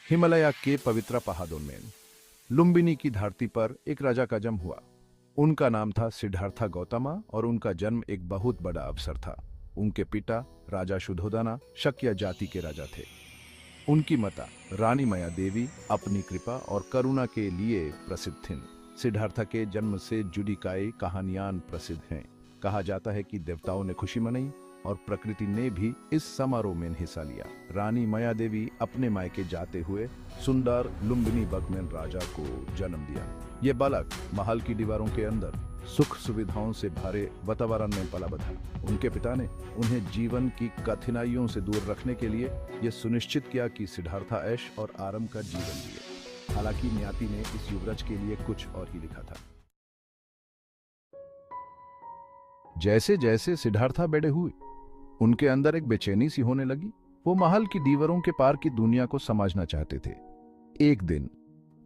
हिमालय के पवित्र पहाड़ों में लुम्बिनी की धरती पर एक राजा का जन्म हुआ। उनका नाम था सिद्धार्थ गौतमा और उनका जन्म एक बहुत बड़ा अवसर था। उनके पिता राजा शुद्धोधना शक्य जाति के राजा थे। उनकी माता रानी माया देवी अपनी कृपा और करुणा के लिए प्रसिद्ध थीं। सिद्धार्थ के जन्म से जुड़ी कई कहानियां प्रसिद्ध हैं। कहा जाता है कि देवताओं ने खुशी मनाई और प्रकृति ने भी इस समारोह में हिस्सा लिया। रानी माया देवी अपने मायके जाते हुए सुंदर लुम्बिनी बगमेन राजा को जन्म दिया। ये बालक महल की दीवारों के अंदर सुख सुविधाओं से भरे वातावरण में पला बढ़ा। उनके पिता ने उन्हें जीवन की कठिनाइयों से दूर रखने के लिए यह सुनिश्चित किया कि सिद्धार्थ ऐश और आराम का जीवन जिए। हालांकि नियति ने इस युवराज के लिए कुछ और ही लिखा था। जैसे जैसे सिद्धार्थ बड़े हुए उनके अंदर एक बेचैनी सी होने लगी। वो महल की दीवारों के पार की दुनिया को समझना चाहते थे। एक दिन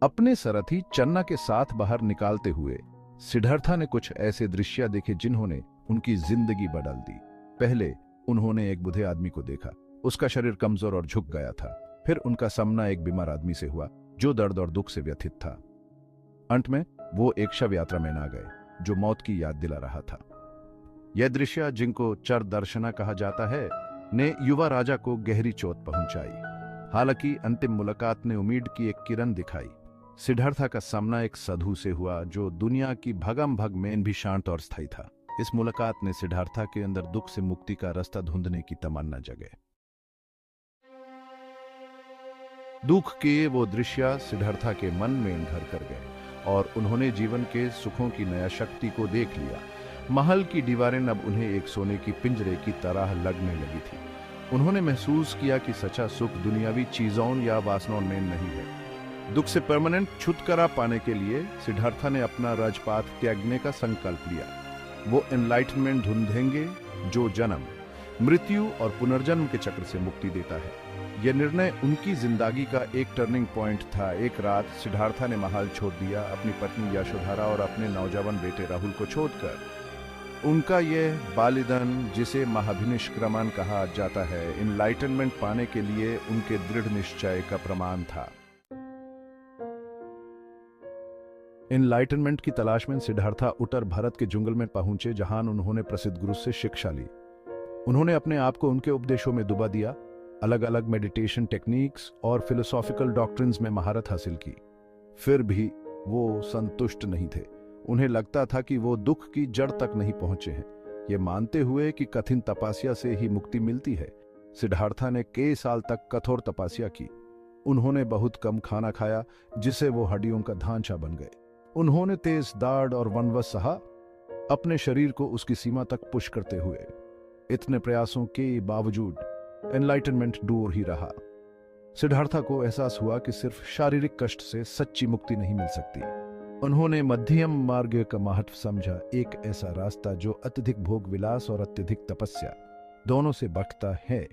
अपने सारथी चन्ना के साथ बाहर निकालते हुए सिद्धार्थ ने कुछ ऐसे दृश्य देखे जिन्होंने उनकी जिंदगी बदल दी। पहले उन्होंने एक बूढ़े आदमी को देखा। उसका शरीर कमजोर और झुक गया था। फिर उनका सामना एक बीमार आदमी से हुआ जो दर्द और दुख से व्यथित था। अंत में वो एक शव यात्रा में ना गए जो मौत की याद दिला रहा था। यह दृश्य, जिनको चर दर्शना कहा जाता है, ने युवा राजा को गहरी चोट पहुंचाई। हालांकि अंतिम मुलाकात ने उम्मीद की एक किरण दिखाई। सिद्धार्थ का सामना एक साधु से हुआ जो दुनिया की भगम भग में भी शांत और स्थायी था। इस मुलाकात ने सिद्धार्थ के अंदर दुख से मुक्ति का रास्ता ढूंढने की तमन्ना जगाई। दुख के वो दृश्य सिद्धार्थ के मन में घर कर गए और उन्होंने जीवन के सुखों की नया शक्ति को देख लिया। महल की दीवारें अब उन्हें एक सोने की पिंजरे की तरह लगने लगी थी। उन्होंने महसूस किया कि सच्चा सुख दुनियावी चीजों या वासनाओं में नहीं है। दुख से परमानेंट छुटकारा पाने के लिए सिद्धार्थ ने अपना राजपाट त्यागने का संकल्प लिया। वो एनलाइटनमेंट ढूंढेंगे जो जन्म, मृत्यु और पुनर्जन्म के चक्र से मुक्ति देता है। यह निर्णय उनकी जिंदगी का एक टर्निंग पॉइंट था। एक रात सिद्धार्थ ने महल छोड़ दिया। अपनी पत्नी यशोधरा और अपने नौजवान बेटे राहुल को छोड़कर। उनका यह बलिदान, जिसे महाभिनिष्क्रमण कहा जाता है, एनलाइटनमेंट पाने के लिए उनके दृढ़ निश्चय का प्रमाण था। एनलाइटनमेंट की तलाश में सिद्धार्थ उत्तर भारत के जंगल में पहुंचे जहां उन्होंने प्रसिद्ध गुरु से शिक्षा ली। उन्होंने अपने आप को उनके उपदेशों में डुबा दिया। अलग अलग मेडिटेशन टेक्निक्स और फिलोसॉफिकल डॉक्ट्रिन्स में महारत हासिल की। फिर भी वो संतुष्ट नहीं थे। उन्हें लगता था कि वो दुख की जड़ तक नहीं पहुंचे हैं। ये मानते हुए कि कठिन तपस्या से ही मुक्ति मिलती है, सिद्धार्थ ने कई साल तक कठोर तपस्या की। उन्होंने बहुत कम खाना खाया जिससे वो हड्डियों का ढांचा बन गए। उन्होंने तेज दाढ़ और वनवास सहा, अपने शरीर को उसकी सीमा तक पुश करते हुए। इतने प्रयासों के बावजूद एनलाइटनमेंट दूर ही रहा। सिद्धार्थ को एहसास हुआ कि सिर्फ शारीरिक कष्ट से सच्ची मुक्ति नहीं मिल सकती। उन्होंने मध्यम मार्ग का महत्व समझा, एक ऐसा रास्ता जो अत्यधिक भोग विलास और अत्यधिक तपस्या दोनों से बचता है।